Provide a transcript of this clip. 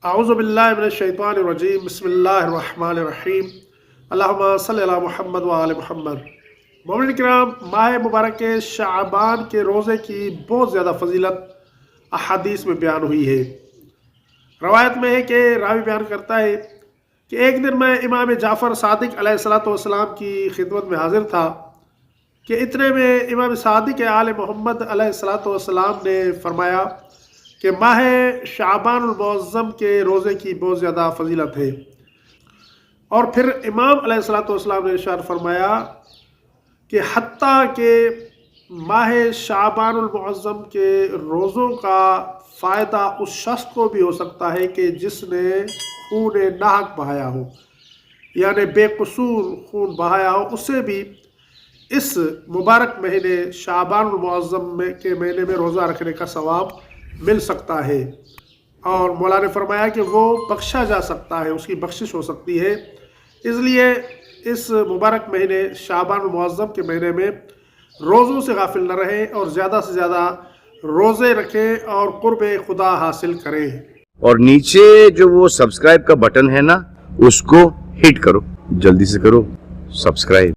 औज़ुबिल्लाहि मिनश्शैतानिर्रजीम बिस्मिल्लाहिर्रहमानिर्रहीम अल्लाहुम्मा सल्लि अला मुहम्मद व आले मुहम्मद। मोमिन किराम, माह मुबारक के शाबान के रोज़े की बहुत ज़्यादा फजीलत अहादीस में बयान हुई है। रवायत में है कि रावी बयान करता है कि एक दिन मैं इमाम जाफ़र सादिक अलैहिस्सलातु वस्सलाम की खिदमत में हाजिर था कि इतने में इमाम सादिक आले मोहम्मद अलैहिस्सलातु वस्सलाम ने फरमाया कि माह शाबानुल मुअज़्ज़म के रोज़े की बहुत ज़्यादा फजीलत है। और फिर इमाम अलैहिस्सलातु वस्सलाम ने इरशाद फरमाया कि हत्ता के माह शाबानुल मुअज़्ज़म के रोज़ों का फ़ायदा उस शख्स को भी हो सकता है कि जिसने खून नाहक बहाया हो, यानी बेकसूर खून बहाया हो, उससे भी इस मुबारक महीने शाबानुल मुअज़्ज़म के महीने में रोज़ा रखने का सवाब मिल सकता है। और मौला ने फरमाया कि वो बख्शा जा सकता है, उसकी बख्शिश हो सकती है। इसलिए इस मुबारक महीने शाबानुल मुअज़्ज़म के महीने में रोज़ों से गाफिल न रहें और ज़्यादा से ज़्यादा रोज़े रखें और कुर्बे खुदा हासिल करें। और नीचे जो वो सब्सक्राइब का बटन है ना, उसको हिट करो, जल्दी से करो सब्सक्राइब।